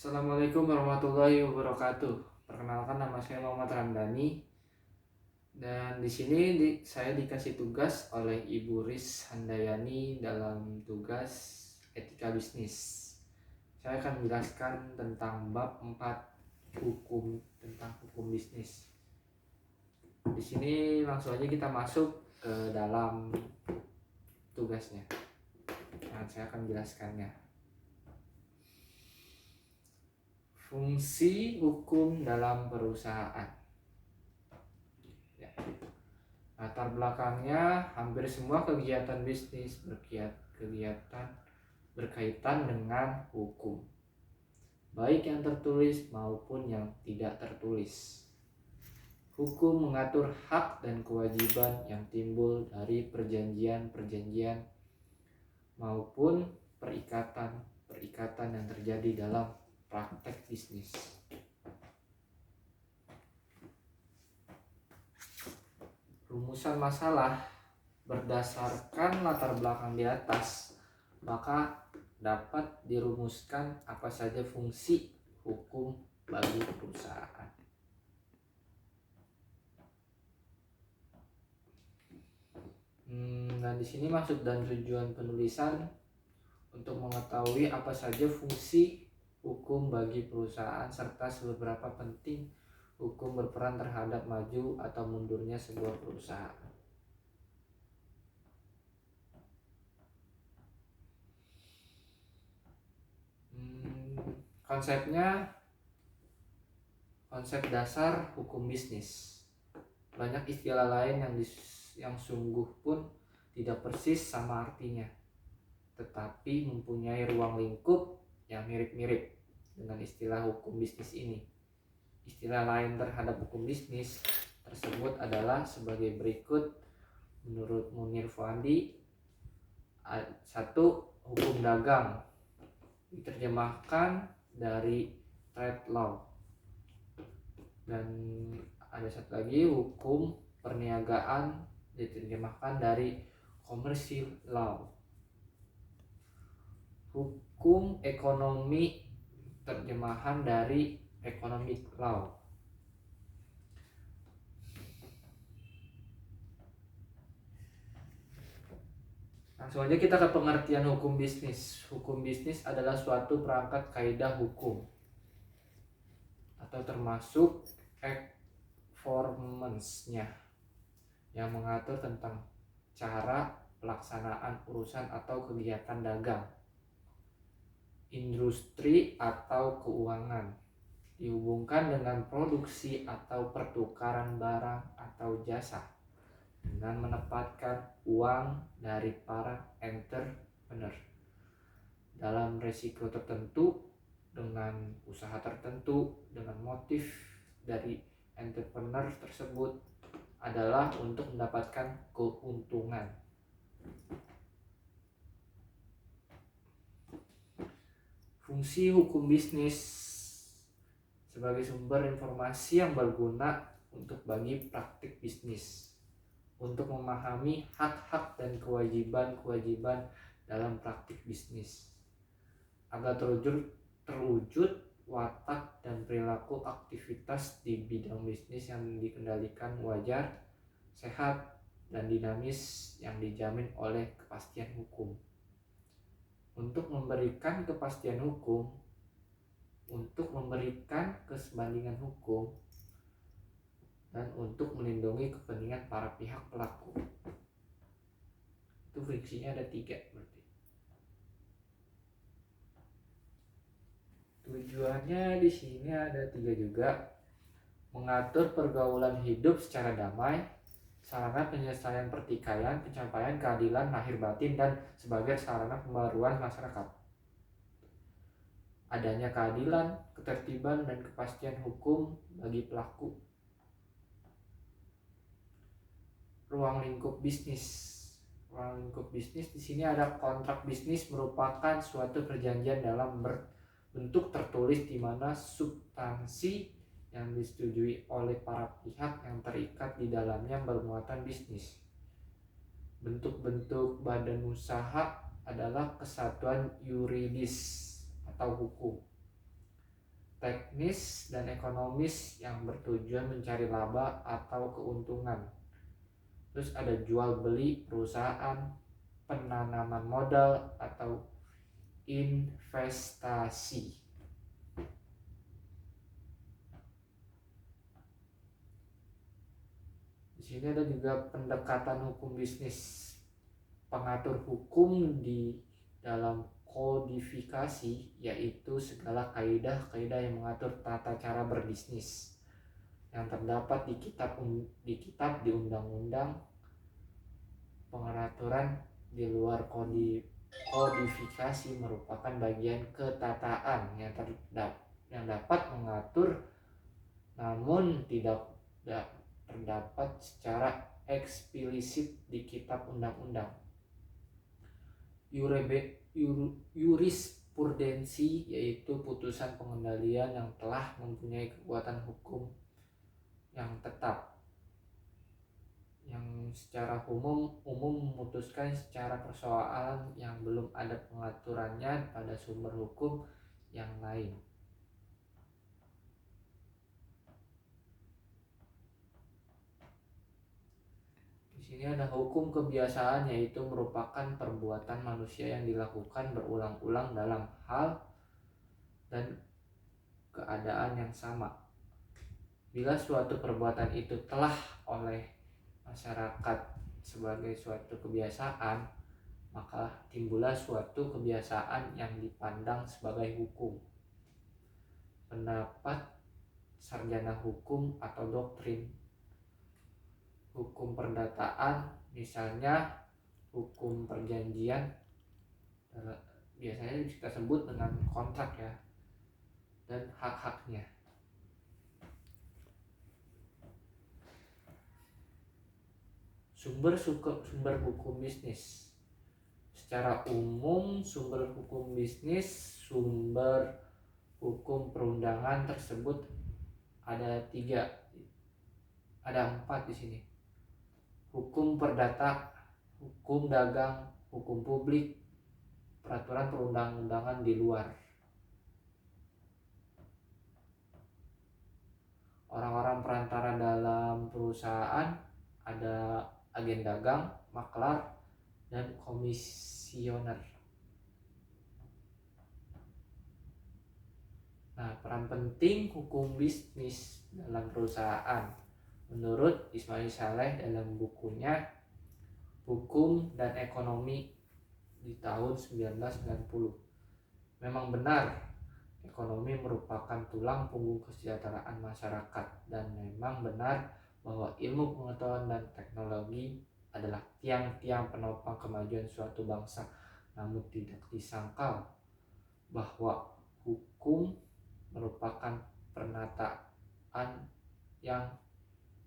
Assalamualaikum warahmatullahi wabarakatuh. Perkenalkan, nama saya Muhammad Ramdhani, dan di sini saya dikasih tugas oleh Ibu Riz Handayani dalam tugas etika bisnis. Saya akan menjelaskan tentang bab 4 tentang hukum bisnis. Di sini langsung aja kita masuk ke dalam tugasnya. Nah, saya akan menjelaskannya. Fungsi hukum dalam perusahaan. Latar belakangnya, hampir semua kegiatan bisnis berkaitan dengan hukum, baik yang tertulis maupun yang tidak tertulis. Hukum mengatur hak dan kewajiban yang timbul dari perjanjian-perjanjian maupun perikatan yang terjadi dalam praktek bisnis. Rumusan masalah berdasarkan latar belakang di atas, maka dapat dirumuskan apa saja fungsi hukum bagi perusahaan. Dan di sini maksud dan tujuan penulisan untuk mengetahui apa saja fungsi hukum bagi perusahaan serta seberapa penting hukum berperan terhadap maju atau mundurnya sebuah perusahaan. Konsep dasar hukum bisnis. Banyak istilah lain yang sungguh pun tidak persis sama artinya, tetapi mempunyai ruang lingkup yang mirip-mirip dengan istilah hukum bisnis ini. Istilah lain terhadap hukum bisnis tersebut adalah sebagai berikut menurut Munir Fuandi. 1. Hukum dagang, diterjemahkan dari trade law. Dan ada satu lagi, hukum perniagaan, diterjemahkan dari commercial law. Hukum ekonomi, terjemahan dari economic law. Langsung aja kita ke pengertian hukum bisnis. Hukum bisnis adalah suatu perangkat kaidah hukum atau termasuk performance-nya yang mengatur tentang cara pelaksanaan urusan atau kegiatan dagang, industri atau keuangan, dihubungkan dengan produksi atau pertukaran barang atau jasa dengan menempatkan uang dari para entrepreneur dalam resiko tertentu dengan usaha tertentu, dengan motif dari entrepreneur tersebut adalah untuk mendapatkan keuntungan. Fungsi hukum bisnis sebagai sumber informasi yang berguna untuk bagi praktik bisnis, untuk memahami hak-hak dan kewajiban-kewajiban dalam praktik bisnis, agar terwujud watak dan perilaku aktivitas di bidang bisnis yang dikendalikan wajar, sehat, dan dinamis yang dijamin oleh kepastian hukum. Untuk memberikan kepastian hukum, untuk memberikan kesebandingan hukum, dan untuk melindungi kepentingan para pihak pelaku. Itu fungsinya ada 3 berarti. Tujuannya di sini ada 3 juga. Mengatur pergaulan hidup secara damai, sarana penyelesaian pertikaian, pencapaian keadilan lahir batin, dan sebagai sarana pembaruan masyarakat. Adanya keadilan, ketertiban, dan kepastian hukum bagi pelaku. Ruang lingkup bisnis. Ruang lingkup bisnis di sini ada kontrak bisnis, merupakan suatu perjanjian dalam bentuk tertulis di mana substansi yang disetujui oleh para pihak yang terikat di dalamnya bermuatan bisnis. Bentuk-bentuk badan usaha adalah kesatuan yuridis atau hukum. teknis dan ekonomis yang bertujuan mencari laba atau keuntungan. Terus ada jual beli perusahaan, penanaman modal atau investasi. Di sini ada juga pendekatan hukum bisnis. Pengatur hukum di dalam kodifikasi yaitu segala kaidah-kaidah yang mengatur tata cara berbisnis yang terdapat di kitab di undang-undang. Pengaturan di luar kodifikasi merupakan bagian ketataan yang dapat mengatur namun tidak terdapat secara eksplisit di kitab undang-undang. Jurisprudensi yaitu putusan pengendalian yang telah mempunyai kekuatan hukum yang tetap, yang secara umum memutuskan secara persoalan yang belum ada pengaturannya pada sumber hukum yang lain. Di sini ada hukum kebiasaan, yaitu merupakan perbuatan manusia yang dilakukan berulang-ulang dalam hal dan keadaan yang sama. Bila suatu perbuatan itu telah oleh masyarakat sebagai suatu kebiasaan, maka timbullah suatu kebiasaan yang dipandang sebagai hukum. Pendapat sarjana hukum atau doktrin. Hukum perdataan, misalnya hukum perjanjian, biasanya kita sebut dengan kontrak ya, dan hak-haknya. Sumber hukum bisnis. Secara umum sumber hukum bisnis, sumber hukum perundangan tersebut ada 4 di sini. Hukum perdata, hukum dagang, hukum publik, peraturan perundang-undangan di luar. Orang-orang perantara dalam perusahaan ada agen dagang, maklar, dan komisioner. Nah, peran penting hukum bisnis dalam perusahaan menurut Ismail Saleh dalam bukunya Hukum dan Ekonomi di tahun 1990. Memang benar, ekonomi merupakan tulang punggung kesejahteraan masyarakat, dan memang benar bahwa ilmu pengetahuan dan teknologi adalah tiang-tiang penopang kemajuan suatu bangsa. Namun tidak disangkal bahwa hukum merupakan penataan yang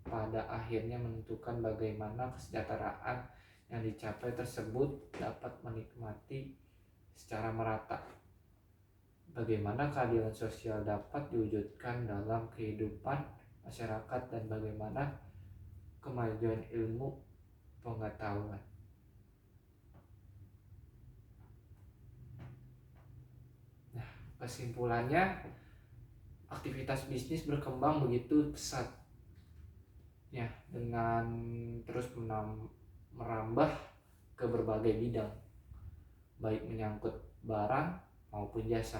pada akhirnya menentukan bagaimana kesejahteraan yang dicapai tersebut dapat menikmati secara merata, bagaimana keadilan sosial dapat diwujudkan dalam kehidupan masyarakat, dan bagaimana kemajuan ilmu pengetahuan. Nah, kesimpulannya, aktivitas bisnis berkembang begitu pesat ya, dengan terus merambah ke berbagai bidang, baik menyangkut barang maupun jasa.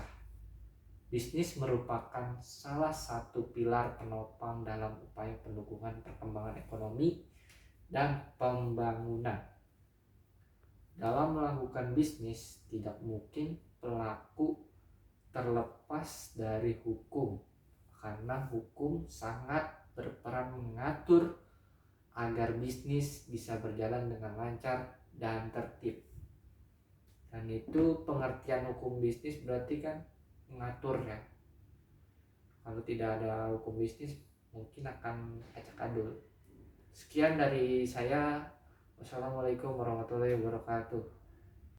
Bisnis merupakan salah satu pilar penopang dalam upaya pendukungan perkembangan ekonomi dan pembangunan. Dalam melakukan bisnis, tidak mungkin pelaku terlepas dari hukum, karena hukum sangat berperan mengatur agar bisnis bisa berjalan dengan lancar dan tertib. Dan itu pengertian hukum bisnis berarti kan mengatur ya. Kalau tidak ada hukum bisnis mungkin akan acak adul. Sekian dari saya. Wassalamualaikum warahmatullahi wabarakatuh.